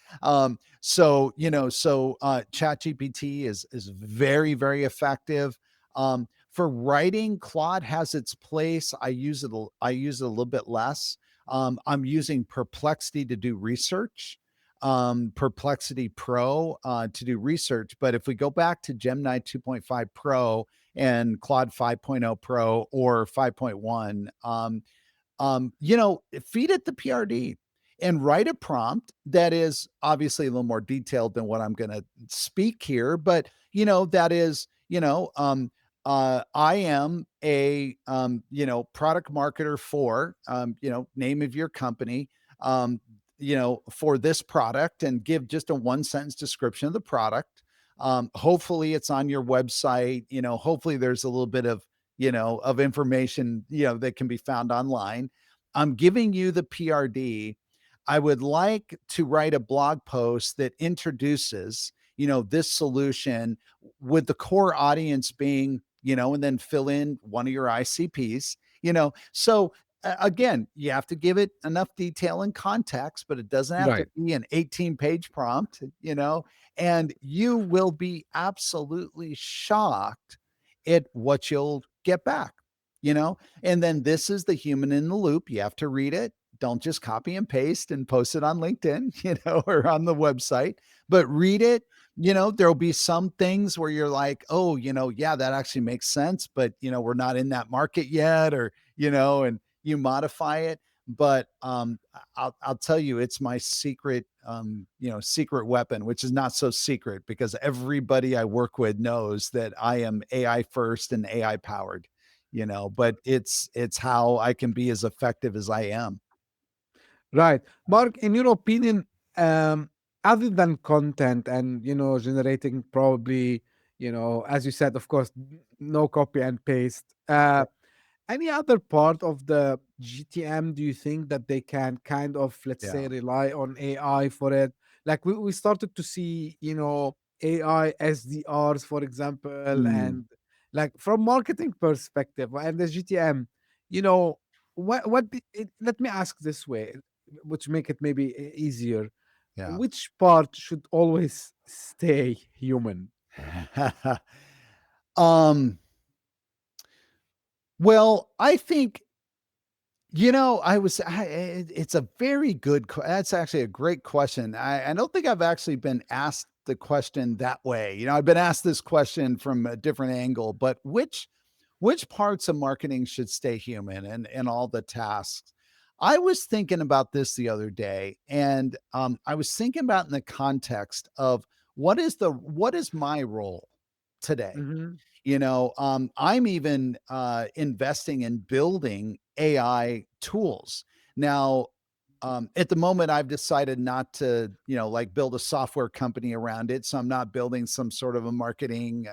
Chat GPT is very, very effective. For writing, Claude has its place. I use it a little bit less. I'm using Perplexity to do research, Perplexity Pro to do research. But if we go back to Gemini 2.5 Pro and Claude 5.0 Pro or 5.1, feed it the PRD and write a prompt that is obviously a little more detailed than what I'm going to speak here, but that is, I am a product marketer for name of your company, um, for this product, and give just a one sentence description of the product. Hopefully it's on your website. Hopefully there's a little bit of of information, that can be found online. I'm giving you the PRD. I would like to write a blog post that introduces, this solution, with the core audience being, and then fill in one of your ICPs, So again, you have to give it enough detail and context, but it doesn't have to Right. be an 18-page prompt, and you will be absolutely shocked at what you'll get back, and then this is the human in the loop. You have to read it. Don't just copy and paste and post it on LinkedIn, or on the website, but read it. There'll be some things where you're like, oh, yeah, that actually makes sense, but, we're not in that market yet, or, and you modify it. But I'll tell you, it's my secret, secret weapon, which is not so secret because everybody I work with knows that I am AI first and AI powered, but it's how I can be as effective as I am. Right. Mark, in your opinion, um, other than content and, generating probably, as you said, of course, no copy and paste. Any other part of the GTM do you think that they can kind of, let's say, Yeah. rely on AI for it? Like we started to see, AI SDRs, for example, Mm, and like from marketing perspective and the GTM, you know, let me ask this way, which make it maybe easier. yeah. Which part should always stay human? um, well, I think, it's a very good, that's actually a great question. I don't think I've actually been asked the question that way. I've been asked this question from a different angle, but which parts of marketing should stay human, and all the tasks? I was thinking about this the other day, and I was thinking about in the context of what is my role today? Hmm. I'm even investing in building AI tools. Now, at the moment, I've decided not to, like, build a software company around it. So I'm not building some sort of a marketing,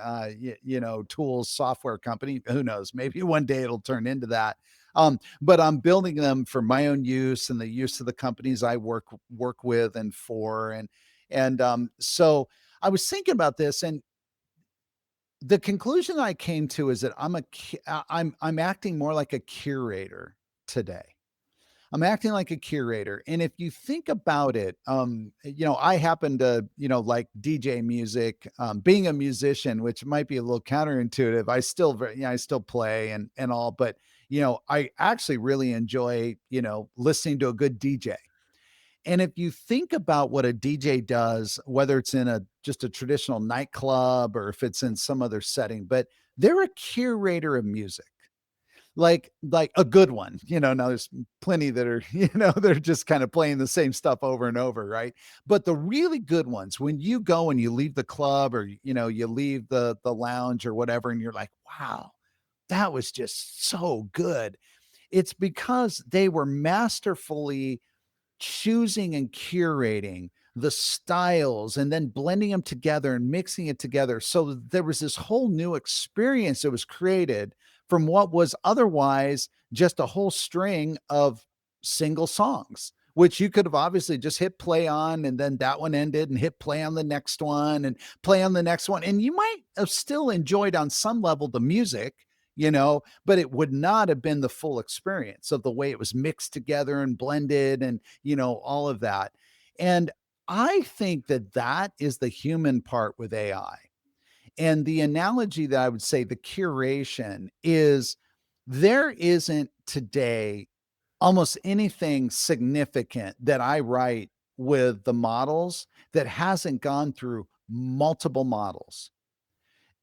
tools software company. Who knows? Maybe one day it'll turn into that. But I'm building them for my own use and the use of the companies I work with and for, so I was thinking about this, and the conclusion I came to is that I'm acting more like a curator today. I'm acting like a curator. And if you think about it, I happen to, like DJ music, being a musician, which might be a little counterintuitive. I still play and all, but I actually really enjoy, listening to a good DJ. And if you think about what a DJ does, whether it's in a just a traditional nightclub or if it's in some other setting, but they're a curator of music, like a good one. Now there's plenty that are, they're just kind of playing the same stuff over and over, right? But the really good ones, when you go and you leave the club, or you leave the lounge or whatever, and you're like, wow, that was just so good. It's because they were masterfully choosing and curating the styles and then blending them together and mixing it together, so that there was this whole new experience that was created from what was otherwise just a whole string of single songs, which you could have obviously just hit play on, and then that one ended, and hit play on the next one and play on the next one, and you might have still enjoyed on some level the music, but it would not have been the full experience of the way it was mixed together and blended, and all of that. And I think that that is the human part with AI. And the analogy that I would say, the curation, is there isn't today almost anything significant that I write with the models that hasn't gone through multiple models.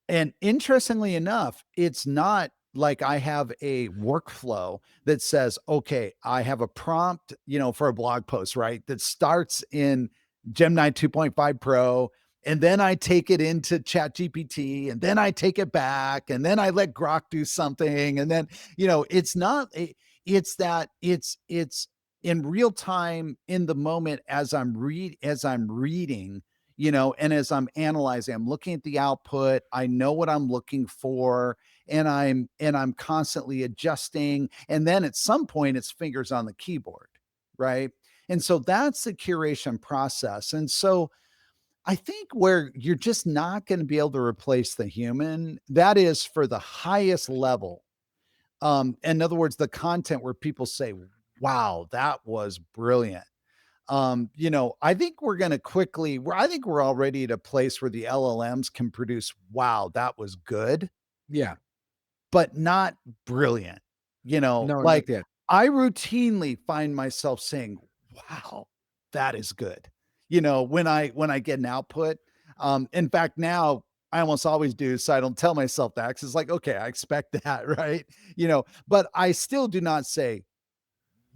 And interestingly enough, it's not like I have a workflow that says, okay, I have a prompt, for a blog post, right? That starts in Gemini 2.5 Pro. And then I take it into ChatGPT, and then I take it back, and then I let Grok do something. And then, it's not, it's that it's in real time in the moment as I'm reading, and as I'm analyzing, I'm looking at the output. I know what I'm looking for, and I'm constantly adjusting. And then at some point it's fingers on the keyboard, right? And so that's the curation process. And so I think where you're just not going to be able to replace the human, that is for the highest level. In other words, the content where people say, wow, that was brilliant. I think we're going to I think we're already at a place where the LLMs can produce, wow, that was good, Yeah. but not brilliant. No, not Like yet. I routinely find myself saying, wow, that is good. When I get an output. In fact, now I almost always do, so I don't tell myself that, because it's like, okay, I expect that, right? But I still do not say,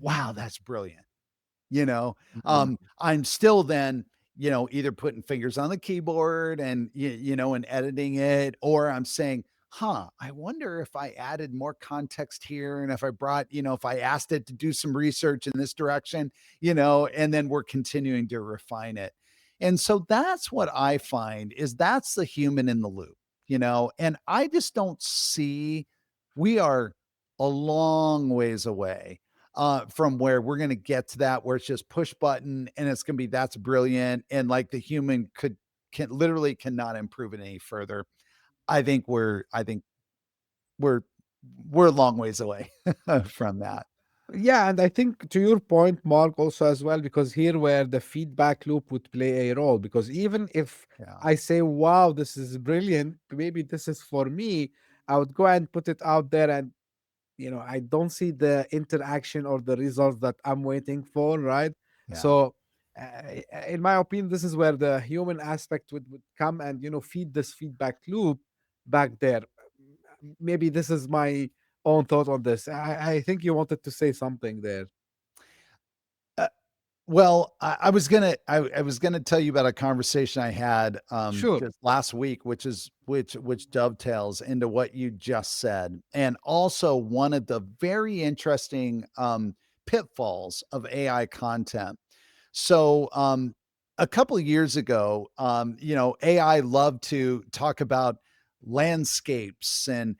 wow, that's brilliant. you know Mhm. I'm still then, either putting fingers on the keyboard and and editing it, or I'm saying, I wonder if I added more context here, and if I brought, if I asked it to do some research in this direction, and then we're continuing to refine it. And so that's what I find, is that's the human in the loop. And I just don't see, we are a long ways away from where we're going to get to that, where it's just push button and it's going to be, that's brilliant. And like the human cannot improve it any further. I think we're a long ways away from that. Yeah, and I think to your point, Mark, also as well, because here where the feedback loop would play a role, because even if Yeah. I say, wow, this is brilliant, maybe this is for me, I would go and put it out there and I don't see the interaction or the results that I'm waiting for, right? Yeah. So in my opinion, this is where the human aspect would come and feed this feedback loop back there. Maybe this is my own thought on this. I think you wanted to say something there. Uh, Well, I was gonna tell you about a conversation I had Sure. just last week, which dovetails into what you just said, and also one of the very interesting pitfalls of AI content. So, a couple of years ago, AI loved to talk about landscapes and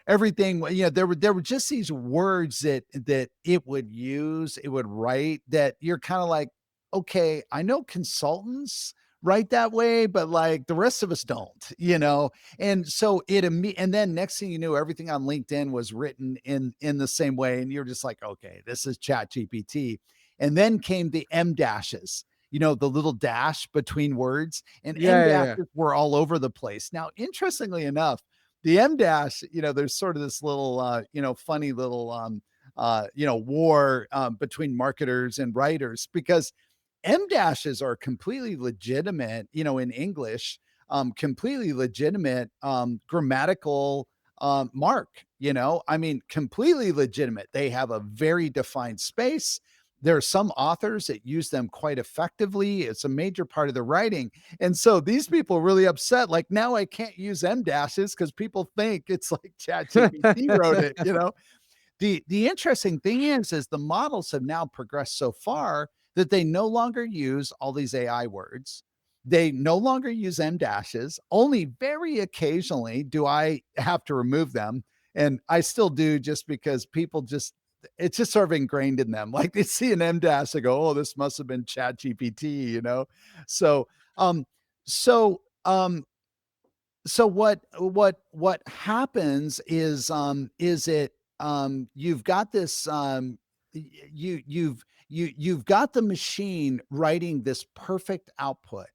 everything. There were just these words that it would write, that you're kind of like, okay, I know consultants write that way, but like the rest of us don't. And so and then next thing you knew, everything on LinkedIn was written in the same way, and you're just like, okay, this is Chat GPT. And then came the M dashes, the little dash between words, and M Yeah, yeah, yeah. dashes were all over the place. Now, interestingly enough, the M dash, there's sort of this little, funny little, war between marketers and writers, because M dashes are completely legitimate, in English, completely legitimate grammatical mark, I mean, completely legitimate. They have a very defined space. There are some authors that use them quite effectively. It's a major part of the writing. And so these people are really upset. Like, now I can't use M dashes because people think it's like ChatGPT wrote it, The interesting thing is the models have now progressed so far that they no longer use all these AI words. They no longer use M dashes. Only very occasionally do I have to remove them. And I still do, just because people just, it's just sort of ingrained in them. Like, they see an M dash, they go, oh, this must have been Chat GPT. So, um, so, um, so what happens is it you've got this you've got the machine writing this perfect output.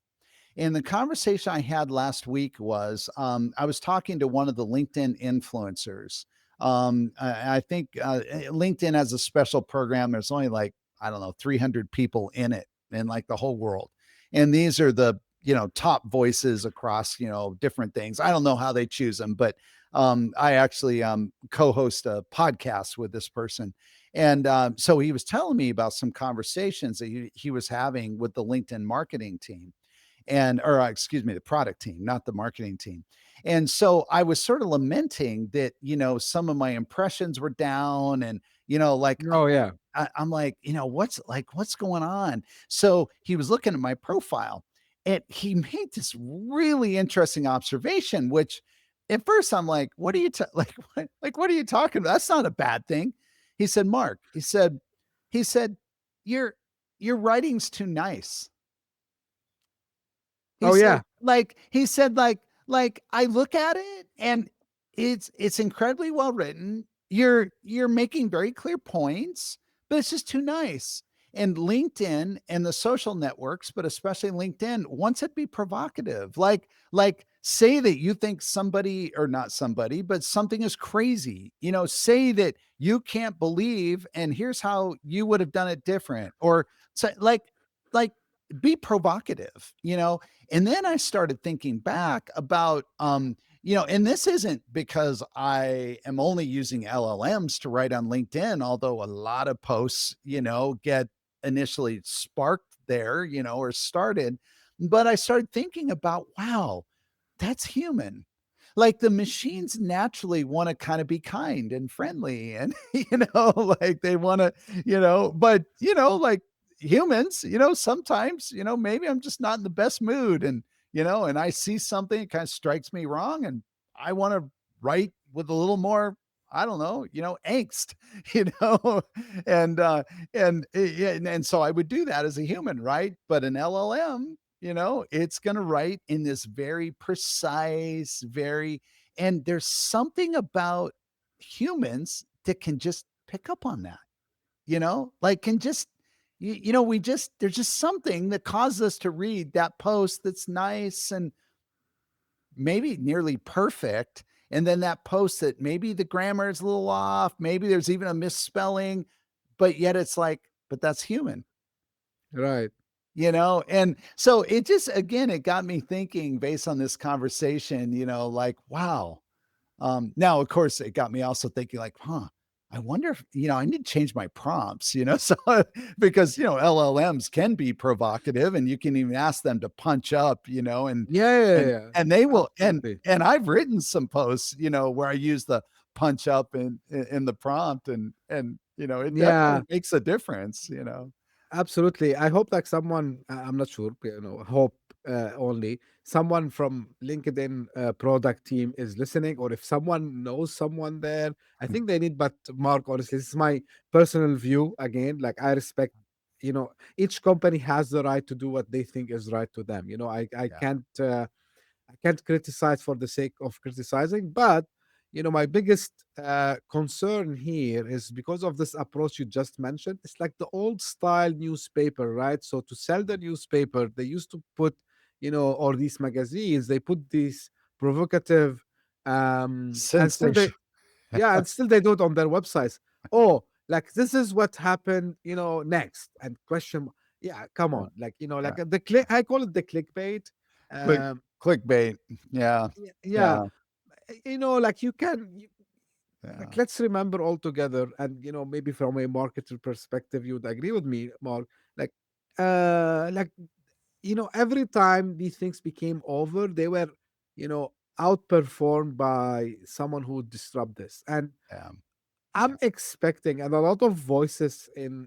And the conversation I had last week was, I was talking to one of the LinkedIn influencers. I think LinkedIn has a special program. There's only, like, I don't know, 300 people in it, in like the whole world. And these are the top voices across, different things. I don't know how they choose them, but I actually co-host a podcast with this person. And so he was telling me about some conversations that he was having with the LinkedIn marketing team or excuse me, the product team, not the marketing team. And so I was sort of lamenting that, some of my impressions were down and, like Oh yeah. I'm like, what's going on? So he was looking at my profile and he made this really interesting observation, which at first I'm like, what are you what are you talking about? That's not a bad thing. He said, Mark, he said, your your writing's too nice. He Oh said, yeah. I look at it and it's incredibly well written. You're making very clear points, but it's just too nice. And LinkedIn and the social networks, but especially LinkedIn, wants it to be provocative. Like say that you think somebody or not somebody, but something is crazy. Say that you can't believe, and here's how you would have done it different. Or say like be provocative, and then I started thinking back about, and this isn't because I am only using LLMs to write on LinkedIn, although a lot of posts, get initially sparked there, or started. But I started thinking about, wow, that's human. Like the machines naturally want to kind of be kind and friendly and, like they want to, but, like humans, sometimes, maybe I'm just not in the best mood and, and I see something, it kind of strikes me wrong and I want to write with a little more, I don't know, angst, you know, and, yeah, and so I would do that as a human, right? But an LLM, it's going to write in this very precise, and there's something about humans that can just pick up on that, like can just, we just, there's just something that causes us to read that post that's nice and maybe nearly perfect. And then that post that maybe the grammar is a little off, maybe there's even a misspelling, but yet it's like, but that's human. Right. And so it just, again, it got me thinking based on this conversation, like, wow. Now, of course, it got me also thinking, like, huh, I wonder if, I need to change my prompts, so because, LLMs can be provocative and you can even ask them to punch up, and, Yeah, yeah, and, yeah. and they will, Absolutely. and I've written some posts, where I use the punch up in the prompt and, it Yeah. definitely makes a difference, Absolutely. I hope like someone, I'm not sure, hope only someone from LinkedIn product team is listening, or if someone knows someone there, I think they need. But Mark, honestly, this is my personal view. Again, like I respect, each company has the right to do what they think is right to them. I Yeah. can't. I can't criticize for the sake of criticizing, but my biggest concern here is because of this approach you just mentioned. It's like the old style newspaper, right? So to sell the newspaper, they used to put, or these magazines, they put these provocative, and still they, Sensation. yeah, and still they do it on their websites. Oh, like this is what happened, next, and question. Yeah, come Yeah. on, like Yeah. like the click. I call it the clickbait. Click Um, clickbait. Yeah. yeah, Yeah. like you can like Yeah. let's remember all together, and maybe from a marketer perspective you would agree with me, Mark. Like like every time these things became over, they were outperformed by someone who would disrupt this. And Yeah. Yeah. I'm expecting, and a lot of voices in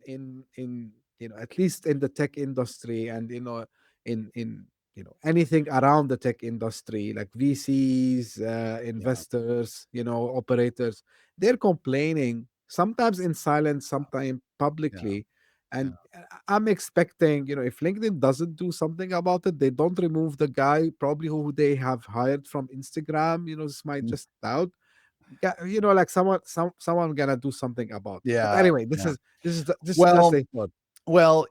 at least in the tech industry, and in anything around the tech industry, like VCs, Yeah. investors, operators, they're complaining, sometimes in silence, sometimes Yeah. publicly. Yeah. And I'm expecting, if LinkedIn doesn't do something about it, they don't remove the guy probably who they have hired from Instagram. This might Mm. just out, like someone gonna do something about it. But Yeah. anyway, Yeah. this is just Well, a thought. well,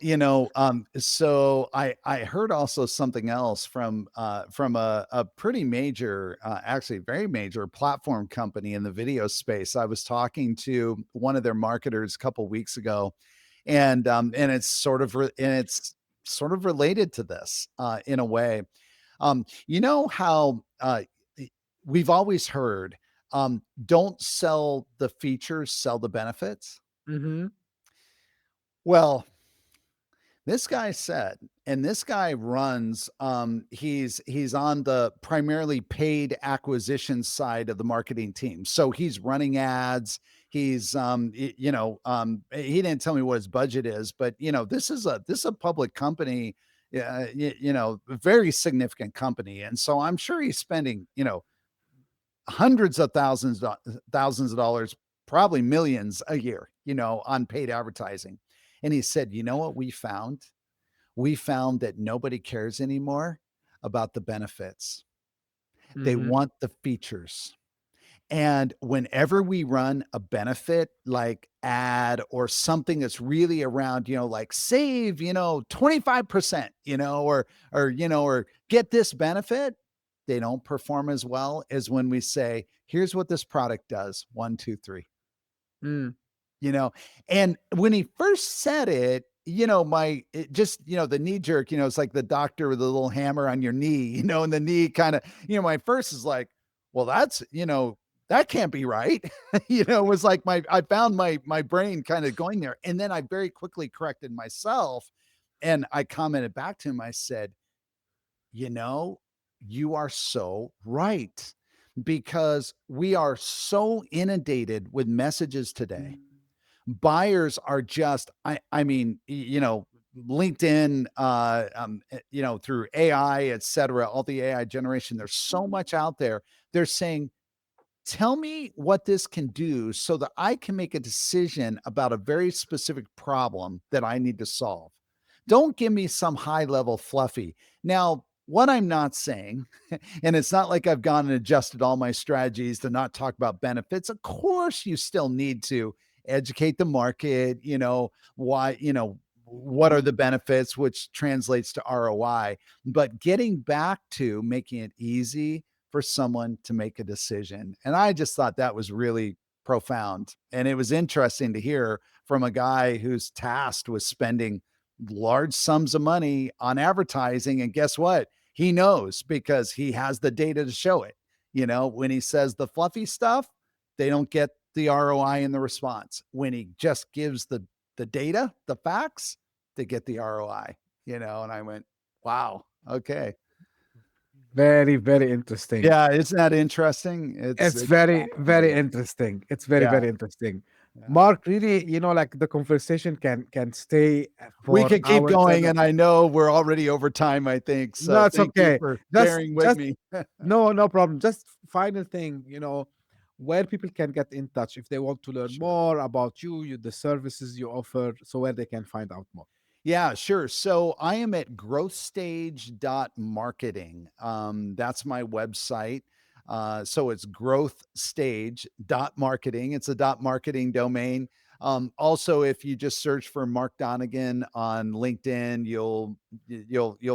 so I heard also something else from a pretty major, actually very major platform company in the video space. I was talking to one of their marketers a couple weeks ago, and it's sort of and sort of related to this in a way. You know how we've always heard, don't sell the features, sell the benefits. Mm-hmm. Well, this guy said, and this guy runs, he's on the primarily paid acquisition side of the marketing team. So he's running ads. He's he didn't tell me what his budget is, but this is a public company, a very significant company. And so I'm sure he's spending, hundreds of thousands of dollars, probably millions a year, on paid advertising. And he said, you know what we found? We found that nobody cares anymore about the benefits. They Mm-hmm. want the features. And whenever we run a benefit like ad or something that's really around, like save, 25%, or get this benefit, they don't perform as well as when we say, here's what this product does. One, two, three. Mm. you know and when he first said it, the knee jerk, it's like the doctor with a little hammer on your knee, and the knee kind of, my first is like, well, that can't be right. It was like I found my brain kind of going there, and then I very quickly corrected myself, and I commented back to him. I said, you know you are so right, because we are so inundated with messages today. Buyers are just, I mean, LinkedIn, through AI, et cetera, all the AI generation, there's so much out there. They're saying, tell me what this can do so that I can make a decision about a very specific problem that I need to solve. Don't give me some high level fluffy. Now, what I'm not saying, and it's not like I've gone and adjusted all my strategies to not talk about benefits. Of course, you still need to educate the market, why, what are the benefits, which translates to ROI. But getting back to making it easy for someone to make a decision. And I just thought that was really profound. And it was interesting to hear from a guy who's tasked with spending large sums of money on advertising. And guess what? He knows, because he has the data to show it. When he says the fluffy stuff, they don't get the ROI in the response. When he just gives the data, the facts, they get the ROI, and I went, wow, okay. Very, very interesting. Yeah, isn't that interesting? It's It's it's very, very fascinating. interesting. It's very, Yeah, very interesting. yeah. Mark, really, like the conversation can stay We for can keep hours going, and and I know we're already over time, I think. no, So it's thank you okay. for Just, bearing with just me. no, no problem. Just final thing, where people can get in touch if they want to learn Sure. more about the services you offer, so where they can find out more. Yeah, sure. So I am at growthstage.marketing. That's my website. So it's growthstage.marketing. It's a .marketing domain. Also, if you just search for Mark Donnigan on LinkedIn, you'll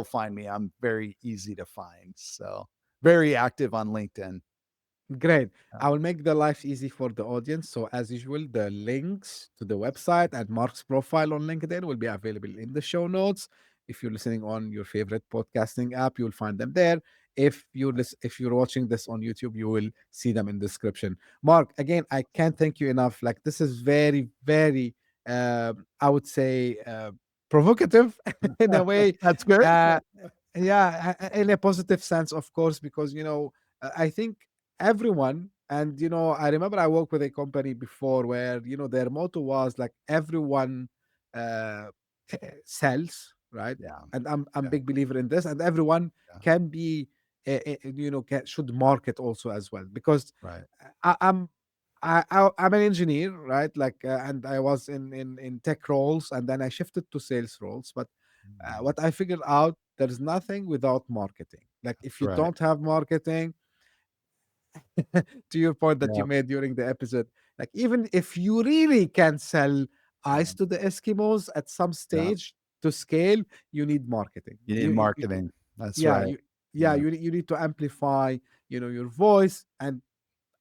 find me. I'm very easy to find. So very active on LinkedIn. Great. Yeah. I will make the life easy for the audience. So, as usual, the links to the website and Mark's profile on LinkedIn will be available in the show notes. If you're listening on your favorite podcasting app, you'll find them there. If you're watching this on YouTube, you will see them in the description. Mark, again, I can't thank you enough. Like, this is very, very, I would say, provocative in a way. That's good. Uh, yeah, in a positive sense, of course, because I think everyone, and I remember I worked with a company before where their motto was like everyone uh sells, right? Yeah. And I'm Yeah. big believer in this, and everyone Yeah. can be should market also as well, because Right. I, i'm I'm an engineer, right? Like, and I was in tech roles, and then I shifted to sales roles. But Mhm. what I figured out, there's nothing without marketing. Like, if That's you right. don't have marketing, to your point that you Yeah. made during the episode, like, even if you really can sell Yeah. ice to the Eskimos at some Yeah. stage to scale, you need marketing. You need marketing. That's Yeah, right. Yeah. you need to amplify, your voice, and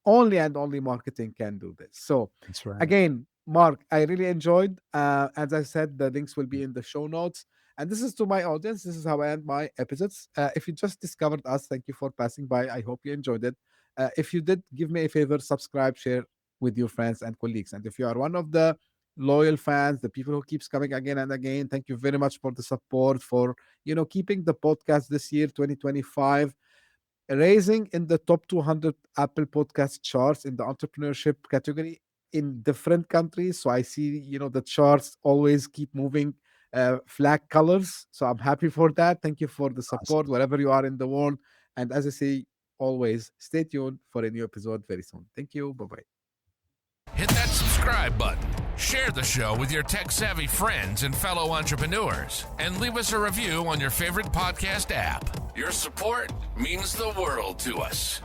only marketing can do this. So, That's right. again, Mark, I really enjoyed. As I said, the links will be in the show notes. And this is to my audience. This is how I end my episodes. If you just discovered us, thank you for passing by. I hope you enjoyed it. If you did, give me a favor, subscribe, share with your friends and colleagues. And if you are one of the loyal fans, the people who keeps coming again and again, thank you very much for the support, for keeping the podcast this year, 2025, raising in the top 200 Apple podcast charts in the entrepreneurship category in different countries. So I see, the charts always keep moving flag colors. So I'm happy for that. Thank you for the support Awesome. wherever you are in the world. And as I say, always stay tuned for a new episode very soon. Thank you. Bye bye. Hit that subscribe button, share the show with your tech-savvy friends and fellow entrepreneurs, and leave us a review on your favorite podcast app. Your support means the world to us.